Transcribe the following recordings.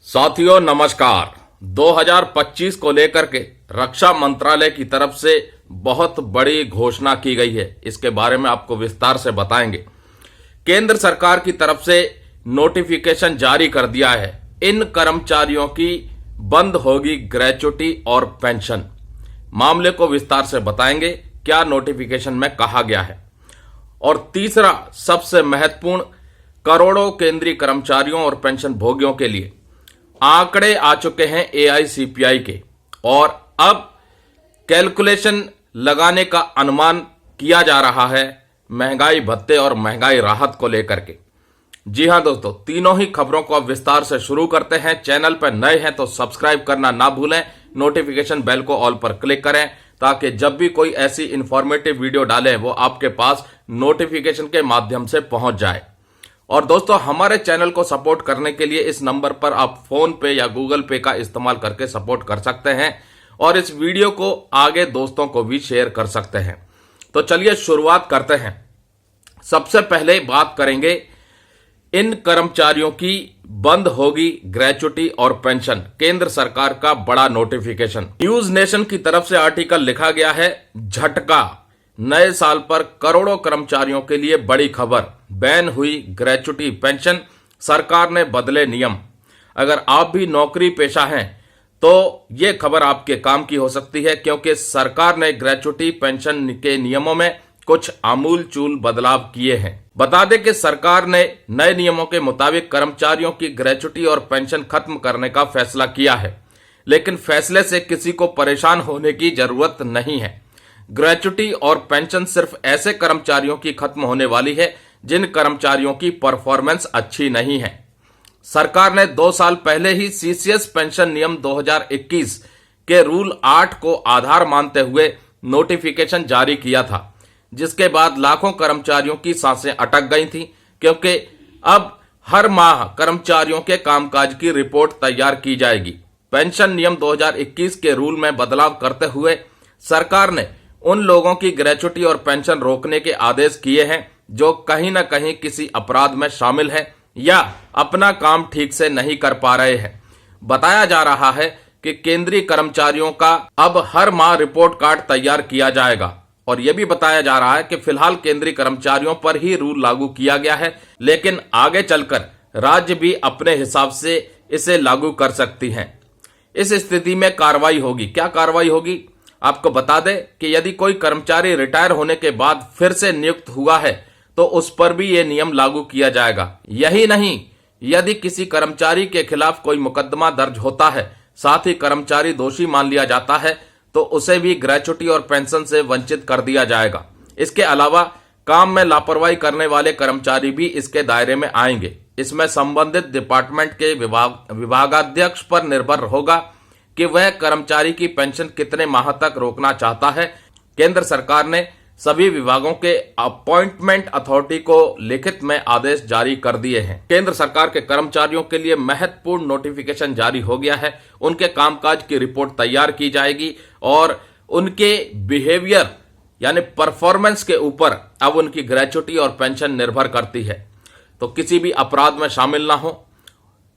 साथियों नमस्कार। 2025 को लेकर के रक्षा मंत्रालय की तरफ से बहुत बड़ी घोषणा की गई है। इसके बारे में आपको विस्तार से बताएंगे। केंद्र सरकार की तरफ से नोटिफिकेशन जारी कर दिया है। इन कर्मचारियों की बंद होगी ग्रेच्युटी और पेंशन। मामले को विस्तार से बताएंगे, क्या नोटिफिकेशन में कहा गया है। और तीसरा सबसे महत्वपूर्ण, करोड़ों केंद्रीय कर्मचारियों और पेंशन भोगियों के लिए आंकड़े आ चुके हैं एआईसीपीआई के, और अब कैलकुलेशन लगाने का अनुमान किया जा रहा है महंगाई भत्ते और महंगाई राहत को लेकर के। जी हां दोस्तों, तीनों ही खबरों को अब विस्तार से शुरू करते हैं। चैनल पर नए हैं तो सब्सक्राइब करना ना भूलें, नोटिफिकेशन बेल को ऑल पर क्लिक करें ताकि जब भी कोई ऐसी इंफॉर्मेटिव वीडियो डालें वो आपके पास नोटिफिकेशन के माध्यम से पहुंच जाए। और दोस्तों, हमारे चैनल को सपोर्ट करने के लिए इस नंबर पर आप फोन पे या गूगल पे का इस्तेमाल करके सपोर्ट कर सकते हैं और इस वीडियो को आगे दोस्तों को भी शेयर कर सकते हैं। तो चलिए शुरुआत करते हैं। सबसे पहले बात करेंगे, इन कर्मचारियों की बंद होगी ग्रेच्युटी और पेंशन। केंद्र सरकार का बड़ा नोटिफिकेशन। न्यूज नेशन की तरफ से आर्टिकल लिखा गया है, झटका, नए साल पर करोड़ों कर्मचारियों के लिए बड़ी खबर, बैन हुई ग्रेच्युटी पेंशन, सरकार ने बदले नियम। अगर आप भी नौकरी पेशा हैं तो यह खबर आपके काम की हो सकती है, क्योंकि सरकार ने ग्रेच्युटी पेंशन के नियमों में कुछ आमूल चूल बदलाव किए हैं। बता दें कि सरकार ने नए नियमों के मुताबिक कर्मचारियों की ग्रेच्युटी और पेंशन खत्म करने का फैसला किया है, लेकिन फैसले से किसी को परेशान होने की जरूरत नहीं है। ग्रेच्युटी और पेंशन सिर्फ ऐसे कर्मचारियों की खत्म होने वाली है जिन कर्मचारियों की परफॉर्मेंस अच्छी नहीं है। सरकार ने 2 साल पहले ही सीसीएस पेंशन नियम 2021 के रूल 8 को आधार मानते हुए नोटिफिकेशन जारी किया था, जिसके बाद लाखों कर्मचारियों की सांसें अटक गई थी, क्योंकि अब हर माह कर्मचारियों के कामकाज की रिपोर्ट तैयार की जाएगी। पेंशन नियम 2021 के रूल में बदलाव करते हुए सरकार ने उन लोगों की ग्रेच्युटी और पेंशन रोकने के आदेश किए हैं जो कहीं न कहीं किसी अपराध में शामिल है या अपना काम ठीक से नहीं कर पा रहे हैं। बताया जा रहा है कि केंद्रीय कर्मचारियों का अब हर माह रिपोर्ट कार्ड तैयार किया जाएगा, और यह भी बताया जा रहा है कि फिलहाल केंद्रीय कर्मचारियों पर ही रूल लागू किया गया है, लेकिन आगे चलकर राज्य भी अपने हिसाब से इसे लागू कर सकती हैं। इस स्थिति में कार्रवाई होगी। क्या कार्रवाई होगी आपको बता दें कि यदि कोई कर्मचारी रिटायर होने के बाद फिर से नियुक्त हुआ है तो उस पर भी यह नियम लागू किया जाएगा। यही नहीं, यदि किसी कर्मचारी के खिलाफ कोई मुकदमा दर्ज होता है, साथ ही कर्मचारी दोषी मान लिया जाता है, तो उसे भी ग्रेच्युटी और पेंशन से वंचित कर दिया जाएगा। इसके अलावा काम में लापरवाही करने वाले कर्मचारी भी इसके दायरे में आएंगे। इसमें संबंधित डिपार्टमेंट के विभागाध्यक्ष पर निर्भर होगा कि वह कर्मचारी की पेंशन कितने माह तक रोकना चाहता है। केंद्र सरकार ने सभी विभागों के अपॉइंटमेंट अथॉरिटी को लिखित में आदेश जारी कर दिए हैं। केंद्र सरकार के कर्मचारियों के लिए महत्वपूर्ण नोटिफिकेशन जारी हो गया है। उनके कामकाज की रिपोर्ट तैयार की जाएगी और उनके बिहेवियर यानी परफॉर्मेंस के ऊपर अब उनकी ग्रेच्युटी और पेंशन निर्भर करती है। तो किसी भी अपराध में शामिल ना हो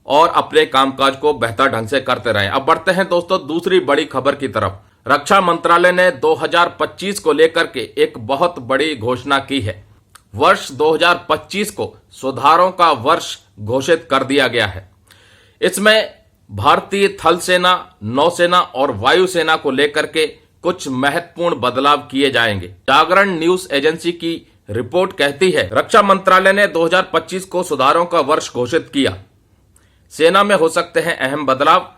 और अपने कामकाज को बेहतर ढंग से करते रहें। अब बढ़ते हैं दोस्तों दूसरी बड़ी खबर की तरफ। रक्षा मंत्रालय ने 2025 को लेकर के एक बहुत बड़ी घोषणा की है। वर्ष 2025 को सुधारों का वर्ष घोषित कर दिया गया है। इसमें भारतीय थल सेना, नौसेना और वायुसेना को लेकर के कुछ महत्वपूर्ण बदलाव किए जाएंगे। जागरण न्यूज एजेंसी की रिपोर्ट कहती है, रक्षा मंत्रालय ने 2025 को सुधारों का वर्ष घोषित किया। सेना में हो सकते हैं अहम बदलाव।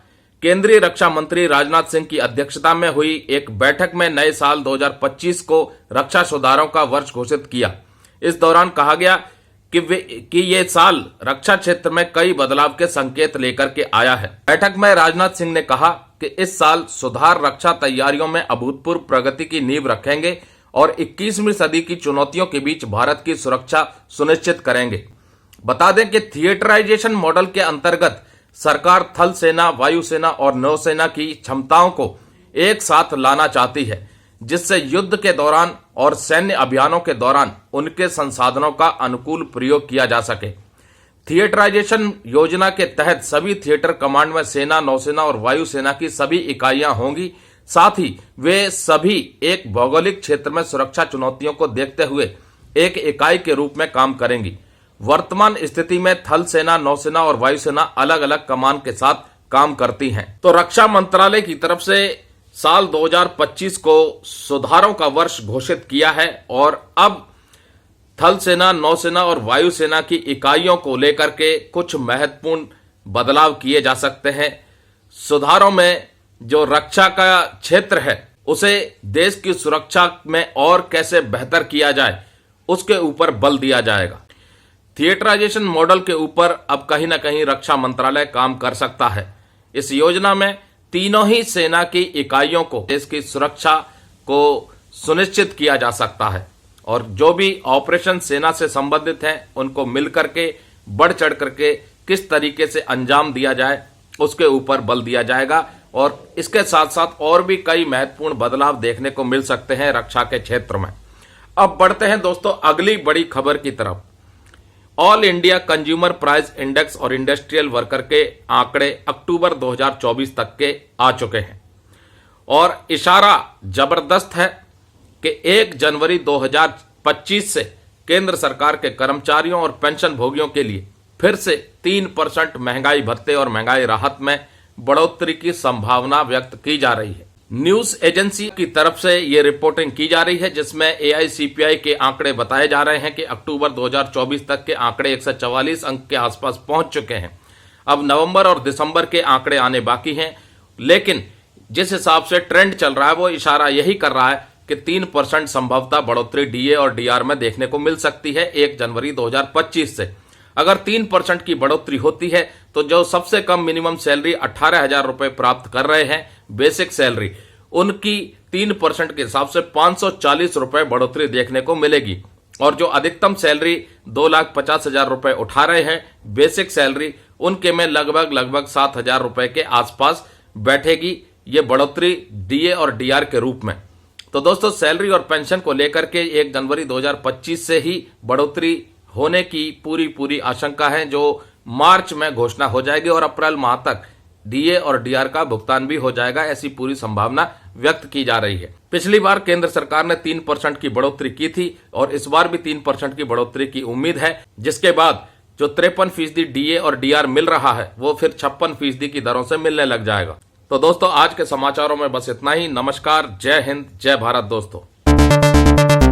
केंद्रीय रक्षा मंत्री राजनाथ सिंह की अध्यक्षता में हुई एक बैठक में नए साल 2025 को रक्षा सुधारों का वर्ष घोषित किया। इस दौरान कहा गया कि ये साल रक्षा क्षेत्र में कई बदलाव के संकेत लेकर के आया है। बैठक में राजनाथ सिंह ने कहा कि इस साल सुधार रक्षा तैयारियों में अभूतपूर्व प्रगति की नींव रखेंगे और 21वीं सदी की चुनौतियों के बीच भारत की सुरक्षा सुनिश्चित करेंगे। बता दें कि थिएटराइजेशन मॉडल के अंतर्गत सरकार थल सेना, वायुसेना और नौसेना की क्षमताओं को एक साथ लाना चाहती है, जिससे युद्ध के दौरान और सैन्य अभियानों के दौरान उनके संसाधनों का अनुकूल प्रयोग किया जा सके। थिएटराइजेशन योजना के तहत सभी थिएटर कमांड में सेना, नौसेना और वायुसेना की सभी इकाइयां होंगी। साथ ही वे सभी एक भौगोलिक क्षेत्र में सुरक्षा चुनौतियों को देखते हुए एक इकाई के रूप में काम करेंगी। वर्तमान स्थिति में थल सेना, नौसेना और वायुसेना अलग अलग कमान के साथ काम करती हैं। तो रक्षा मंत्रालय की तरफ से साल 2025 को सुधारों का वर्ष घोषित किया है और अब थल सेना, नौसेना और वायुसेना की इकाइयों को लेकर के कुछ महत्वपूर्ण बदलाव किए जा सकते हैं। सुधारों में जो रक्षा का क्षेत्र है उसे देश की सुरक्षा में और कैसे बेहतर किया जाए उसके ऊपर बल दिया जाएगा। थिएटराइजेशन मॉडल के ऊपर अब कहीं ना कहीं रक्षा मंत्रालय काम कर सकता है। इस योजना में तीनों ही सेना की इकाइयों को देश की सुरक्षा को सुनिश्चित किया जा सकता है और जो भी ऑपरेशन सेना से संबंधित हैं उनको मिलकर के बढ़ चढ़ करके किस तरीके से अंजाम दिया जाए उसके ऊपर बल दिया जाएगा और इसके साथ साथ और भी कई महत्वपूर्ण बदलाव देखने को मिल सकते हैं रक्षा के क्षेत्र में। अब बढ़ते हैं दोस्तों अगली बड़ी खबर की तरफ। All India consumer price index और इंडस्ट्रियल वर्कर के आंकड़े अक्टूबर 2024 तक के आ चुके हैं और इशारा जबरदस्त है कि 1 जनवरी 2025 से केंद्र सरकार के कर्मचारियों और पेंशन भोगियों के लिए फिर से 3% महंगाई भत्ते और महंगाई राहत में बढ़ोतरी की संभावना व्यक्त की जा रही है। न्यूज एजेंसी की तरफ से ये रिपोर्टिंग की जा रही है जिसमें AICPI के आंकड़े बताए जा रहे हैं कि अक्टूबर 2024 तक के आंकड़े 144 अंक के आसपास पहुंच चुके हैं। अब नवंबर और दिसंबर के आंकड़े आने बाकी हैं, लेकिन जिस हिसाब से ट्रेंड चल रहा है वो इशारा यही कर रहा है कि 3% संभवतः बढ़ोतरी DA और DR में देखने को मिल सकती है 1 जनवरी 2025 से। अगर 3% की बढ़ोतरी होती है तो जो सबसे कम मिनिमम सैलरी 18,000 रुपए प्राप्त कर रहे हैं बेसिक सैलरी, उनकी 3% के हिसाब से 540 रुपए बढ़ोतरी देखने को मिलेगी और जो अधिकतम सैलरी 2,50,000 रुपए उठा रहे हैं बेसिक सैलरी, उनके में लगभग 7,000 रुपए के आसपास बैठेगी ये बढ़ोतरी DA और DR के रूप में। तो दोस्तों सैलरी और पेंशन को लेकर के 1 जनवरी 2025 से ही बढ़ोतरी होने की पूरी आशंका है जो मार्च में घोषणा हो जाएगी और अप्रैल माह तक DA और DR का भुगतान भी हो जाएगा, ऐसी पूरी संभावना व्यक्त की जा रही है। पिछली बार केंद्र सरकार ने 3% की बढ़ोतरी की थी और इस बार भी 3% की बढ़ोतरी की उम्मीद है, जिसके बाद जो 53% DA और DR मिल रहा है वो फिर 56% की दरों से मिलने लग जाएगा। तो दोस्तों आज के समाचारों में बस इतना ही। नमस्कार, जय हिंद, जय भारत दोस्तों।